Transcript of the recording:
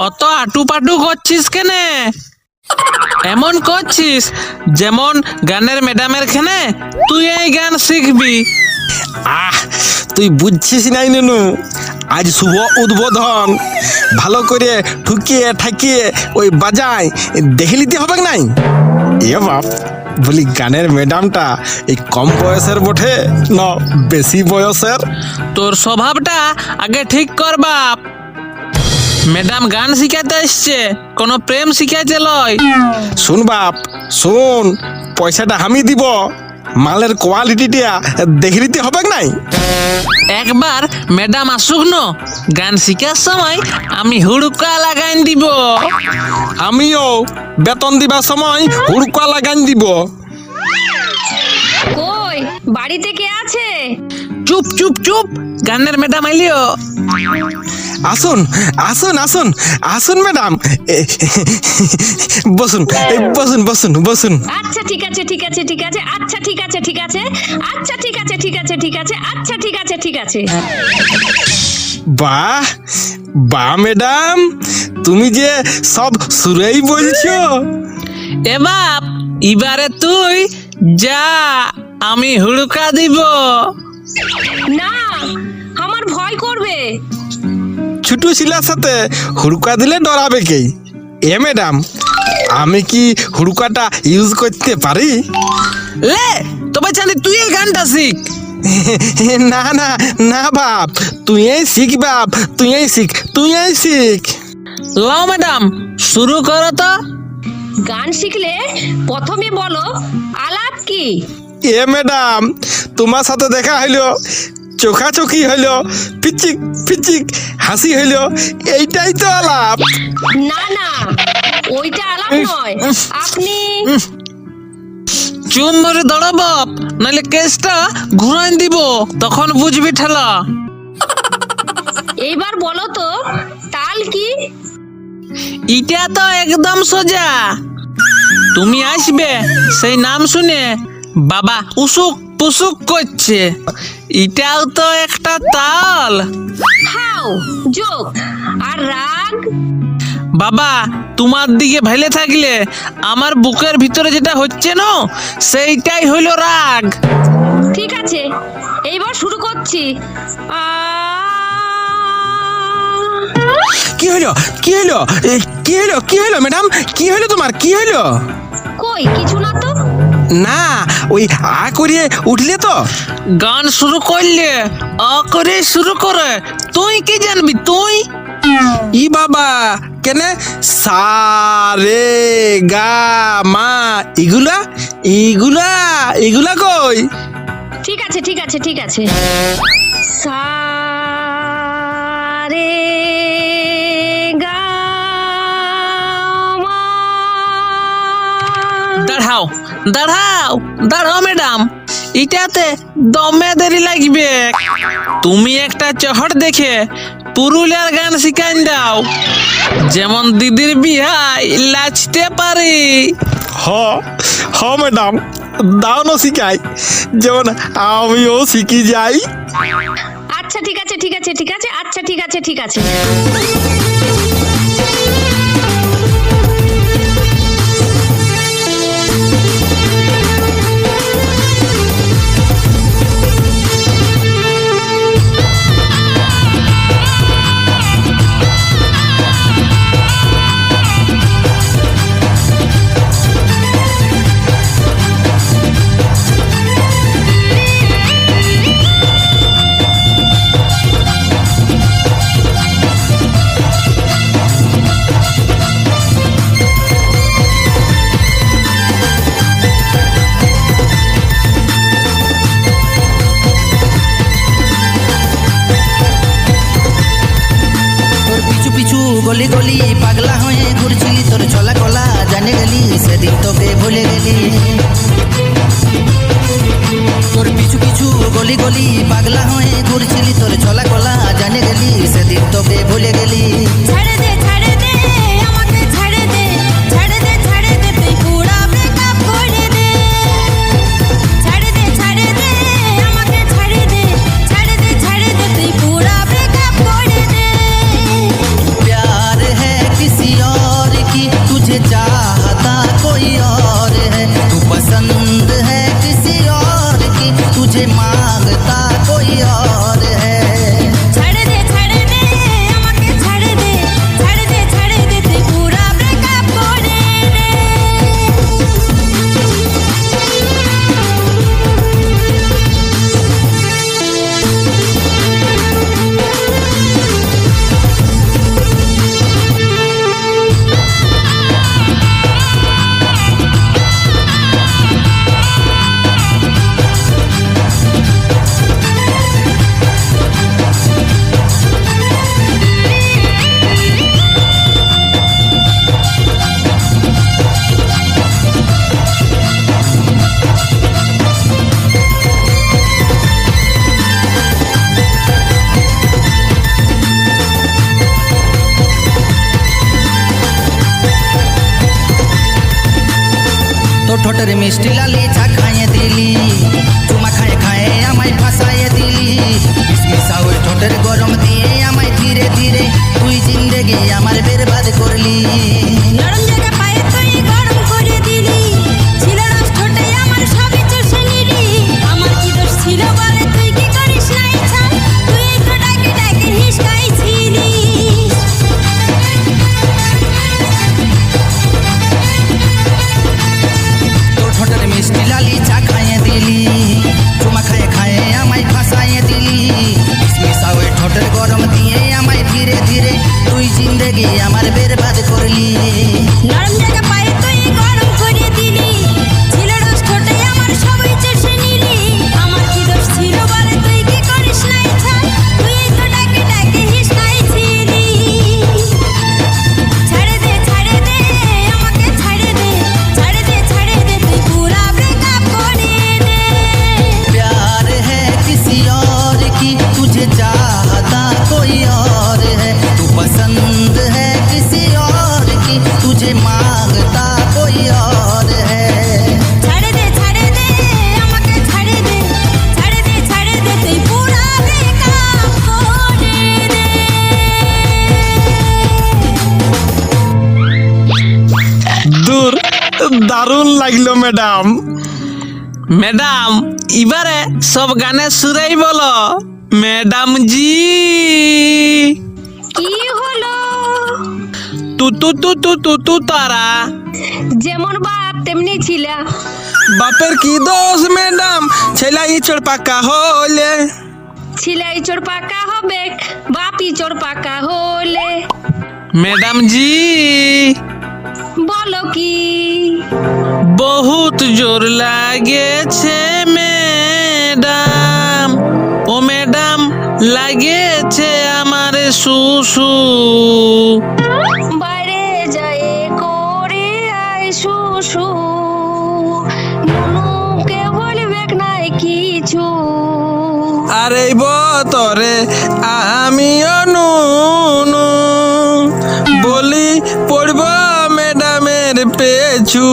অত আটু পাটু করছিস কেনে? এমন করছিস যেমন গানের ম্যাডামের খেনে তুই এই গান শিখবি। তুই বুঝছিস নাই নুনু, আজ শুভ উদ্বোধন, ভালো করে ঠুকিয়ে ঠাকিয়ে ওই বাজায় দেখে নিতে হবে নাই? এ বাপ, বলি গানের ম্যাডামটা এই কম বয়সের বটে না বেশি বয়সের? তোর স্বভাবটা আগে ঠিক কর বাপ। ম্যাডাম গান শিখাতে এসছে, কোনো প্রেম শিখাইতে লয়। শুন বাপ শুন, পয়সাটা আমি দিব, মালের কোয়ালিটিটা দেখে নিতে হবে নাই? একবার ম্যাডাম আসুক ন, গান শিখার সময় আমি হুড়কা লাগাইন দিব। আমিও বেতন দিবার সময় হুড়কা লাগান দিব। কই বাড়িতে কে আছে? চুপ চুপ চুপ, গানের ম্যাডাম আইলিও। আসুন আসুন আসুন আসুন ম্যাডাম, বসুন বসুন বসুন বসুন। আচ্ছা ঠিক আছে ঠিক আছে ঠিক আছে আচ্ছা ঠিক আছে ঠিক আছে আচ্ছা ঠিক আছে ঠিক আছে ঠিক আছে আচ্ছা ঠিক আছে ঠিক আছে। বাহ বাহ ম্যাডাম, তুমি যে সব সুরেই বলছো। এ বাপ, এবারে তুই যা, আমি হুড়কা দিব। না, আমার ভয় করবে। ছোট শিলার সাথে হুড়কা দিলে ডরাবে কে? এ ম্যাডাম, আমি কি হুড়কাটা ইউজ করতে পারি? লে তবে জানি তুই এই গানটা শিখ। না না না বাপ, তুই শিখ বাপ, তুই শিখ, তুই শিখ। লাও ম্যাডাম, শুরু করো তো। গান শিখলে প্রথমে বলো আলাপ কি? এ ম্যাডাম, তোমার সাথে দেখা হইলো, চোখাচোখি হইলো, ফিচিক ফিচিক হাসি হইলো, এইটাই তো আলাপ। না না, ওইটা আলাপ নয়। আপনি চুন ধরে দাঁড়া বাপ, নাহলে কেসটা ঘুরাই দিব, তখন বুঝবি ঠেলা। এইবার বলো তো তাল কি? এটা তো একদম সোজা। তুমি আসবে, সেই নাম শুনে বাবা উসুক পুসুক করছে, এটাও তো একটা তাল। হাও যোগ আর রাগ। বাবা তোমার দিকে ভাইলে থাকলে আমার বুকের ভিতরে যেটা হচ্ছে না, সেইটাই হইল রাগ। ঠিক আছে, এইবার শুরু করছি। কি হইলো কি হইলো কি হইলো কি হইলো ম্যাডাম, কি হইলো তোমার, কি হইলো? কই কিছু না তো। না, ওই আ করিয়ে উঠলে তো। গান শুরু করলে আ করে শুরু করে, তুই কি জানবি তুই? ই বাবা, কেনে সা রে গা মা এগুলা এগুলা এগুলা কই? ঠিক আছে ঠিক আছে ঠিক আছে। সা রে গা মা। দাঁড়াও দাঁড়াও দাঁড়াও ম্যাডাম, এটাতে দমে দেরি লাগবে। তুমি একটা চহর দেখে পুরুলিয়ার গান শিখাই দাও, যেমন দিদির বিহাই লাচতে পারি। হ হ ম্যাডাম, দাও না শিখাই, যেমন আমিও শিখি যাই। আচ্ছা ঠিক আছে ঠিক আছে ঠিক আছে আচ্ছা ঠিক আছে ঠিক আছে। গলি গলি পাগলা হয়ে ঘুরছিলি, তোর চলা কলা জানে গেলি, সেদিন তোকে ভুলে গেলি। তোর পিছু পিছু গলি গলি পাগলা হয়ে ঘুরছিলি, তোর চলা কলা জানে গেলি, সেদিন তোকে ভুলে গেলি। ছাড়ে দে আমাকে ছাড়ে দে তুই পুরা ব্রেকআপ করে দে। ছাড়ে দে আমাকে ছাড়ে দে তুই পুরা ব্রেকআপ করে দে। प्यार है तुझे मांगता कोई और है। ছাড়ে দে আমাকে ছাড়ে দে তুই পুরা ব্রেকআপ করে দে। তো ঠোঁটের মিষ্টি লালি চা খাইয়ে দিলি, চুমা খায়ে খায়ে আমায় ফাঁসাইয়ে দিলি, কিসমিস ওই ঠোঁটের গরম দিয়ে আমায় ধীরে ধীরে তুই জিন্দেগি আমার বেরবাদ করলি। নরম জায়গা পায়ে তুই গরম করে দিলি, ছিল রস ঠোঁটে আমার সবই চুষে নিলি। আমার কি দোষ ছিল বলে তুই কি করিস না ইচ্ছা, তুই তো ডাকে ডাকে হিসকাইছিলি। তোর ঠোঁটের মিষ্টি লালি চা খাইয়ে দিলি, চুমা খায়ে খায়ে আমায় ফাঁসাইয়ে দিলি, কিসমিস ওই ঠোঁটের গরম দিয়ে আমায় ধীরে ধীরে তুই জিন্দেগি আমার বেরবাদ করলি। নরম জায়গা পায়ে তুই গরম করে দিলি, ছিল রস ঠোঁটে আমার সবই চুষে নিলি। আমার কি দোষ ছিল বলে তুই কি করিস না ইচ্ছা, তুই তো ডাকে ডাকে হিসকাইছিলি। ছাড়ে দে আমাকে ছাড়ে দে তুই পুরা ব্রেকআপ করে দে। प्यार है किसी और की, तुझे चाहता कोई और है, तू पसंद है किसी और की, तुझे मांगता कोई और है। ছাড়ে দে আমাকে ছাড়ে দে তুই পুরা ব্রেকআপ করে দে। দূর, দারুণ লাগলো ম্যাডাম। ম্যাডাম এবারে সব গানের সুরেই বলো ম্যাডাম জি। কি হলো? তু তু তু তু তু তু তারা। যেমন বাপ তেমনি ছিলা। বাপের কি দোষ ম্যাডাম, ছেলে ইচড় পাকা হলে। ছিলাই চোর পাকা হবে, বাপি চোর পাকা হলে। ম্যাডাম জি বলো কি? বহুত জোর লাগেছে ম্যাডাম, ও ম্যাডাম লাগেছে আমার শুশু। বাইরে যায় করে আই শুশু, নুনুকে বলবে নাই কিছু। আর এই বতরে আমিও নুনু বলি পড়ব ম্যাডামের পেছু।